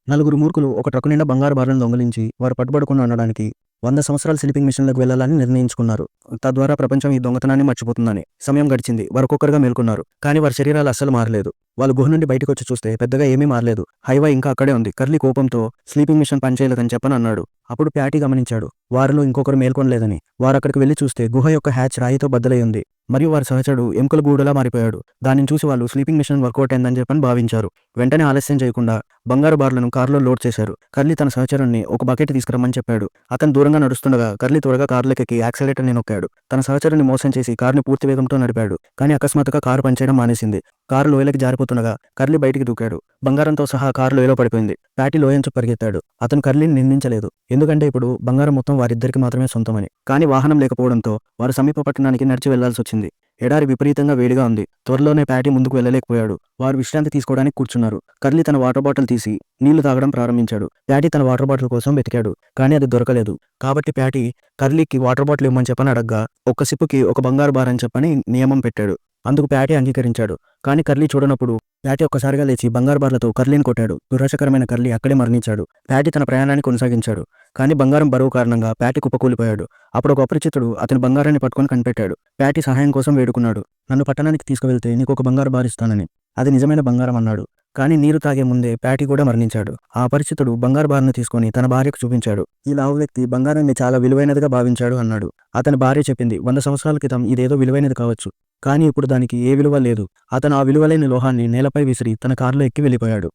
నలుగురు మూర్ఖులు ఒక ట్రక్కు నిండా బంగారు బార్లను దొంగిలించి వారు పట్టుబడకుండా ఉండడానికి 100 సంవత్సరాల స్లీపింగ్ మిషన్లకు వెళ్లాలని నిర్ణయించుకున్నారు. తద్వారా ప్రపంచం ఈ దొంగతనాన్ని మర్చిపోతుందని. సమయం గడిచింది. వారొక్కొక్కరుగా మేల్కొన్నారు. కానీ వారి శరీరాలు అస్సలు మారలేదు. వాళ్ళు గుహ నుండి బయటకొచ్చి చూస్తే పెద్దగా ఏమీ మారలేదు. హైవా ఇంకా అక్కడే ఉంది. కర్లీ కోపంతో స్లీపింగ్ మిషన్ పనిచేయలేదని చెప్పని అన్నాడు. అప్పుడు ప్యాటీ గమనించాడు వారిలో ఇంకొకరు మేల్కొనలేదని. వారక్కడికి వెళ్లి చూస్తే గుహ యొక్క హ్యాచ్ రాయితో బద్దలై ఉంది. మరియు వారి సహచరుడు ఎముకల గూడులా మారిపోయాడు. దానిని చూసి వాళ్ళు స్లీపింగ్ మిషన్ వర్కౌట్ అయిందని చెప్పని భావించారు. వెంటనే ఆలస్యం చేయకుండా బంగారు బార్లను కారులో లోడ్ చేశారు. కర్లీ తన సహచరుణ్ణి ఒక బకెట్ తీసుకురమ్మని చెప్పాడు. అతను దూరంగా నడుస్తుండగా కర్లీ త్వరగా కారులోకి యాక్సిలరేటర్ని నొక్కాడు. తన సహచరుని మోసం చేసి కారుని పూర్తి వేగంతో నడిపాడు. కానీ అకస్మాత్తుగా కారు పనిచేయడం మానేసింది. కారు లోయలకి జారిపోతుండగా కర్లీ బయటికి దూకాడు. బంగారంతో సహా కారు లోయలో పడిపోయింది. ప్యాటీ లోయంచు పరిగెత్తాడు. అతను కర్లీని నిందించలేదు. ఎందుకంటే ఇప్పుడు బంగారం మొత్తం వారిద్దరికి మాత్రమే సొంతమని. కానీ వాహనం లేకపోవడంతో వారు సమీప పట్టణానికి నడిచి వెళ్లాల్సి వచ్చింది. ఎడారి విపరీతంగా వేడిగా ఉంది. త్వరలోనే ప్యాటీ ముందుకు వెళ్ళలేకపోయాడు. వారు విశ్రాంతి తీసుకోవడానికి కూర్చున్నారు. కర్లీ తన వాటర్ బాటిల్ తీసి నీళ్లు తాగడం ప్రారంభించాడు. ప్యాటీ తన వాటర్ బాటిల్ కోసం వెతికాడు. కానీ అది దొరకలేదు. కాబట్టి ప్యాటీ కర్లీకి వాటర్ బాటిల్ ఇవ్వమని చెప్పని అడగ్గా ఒక్క సిప్పుకి ఒక బంగారు బార్ అని చెప్పని నియమం పెట్టాడు. అందుకు ప్యాటీ అంగీకరించాడు. కానీ కర్లీ చూడనప్పుడు ప్యాటీ ఒక్కసారిగా లేచి బంగారు బార్లతో కర్లీని కొట్టాడు. దురాశకరమైన కర్లీ అక్కడే మరణించాడు. ప్యాటీ తన ప్రయాణాన్ని కొనసాగించాడు. కానీ బంగారం బరువు కారణంగా ప్యాటీ కుప్పకూలిపోయాడు. అప్పుడు ఒక అపరిచితుడు అతని బంగారాన్ని పట్టుకొని కనిపెట్టాడు. ప్యాటీ సహాయం కోసం వేడుకున్నాడు. నన్ను పట్టణానికి తీసుకువెళ్తే నీకు ఒక బంగారు బార్ ఇస్తానని. అది నిజమైన బంగారం అన్నాడు. కానీ నీరు తాగే ముందే ప్యాటీ కూడా మరణించాడు. ఆ అపరిచితుడు బంగారు బార్ను తీసుకొని తన భార్యకు చూపించాడు. ఈ లావు వ్యక్తి బంగారాన్ని చాలా విలువైనదిగా భావించాడు అన్నాడు. అతని భార్య చెప్పింది 100 సంవత్సరాల క్రితం ఇదేదో విలువైనది కావచ్చు. కానీ ఇప్పుడు దానికి ఏ విలువ లేదు. అతను ఆ విలువలేని లోహాన్ని నేలపై విసిరి తన కారులో ఎక్కి వెళ్ళిపోయాడు.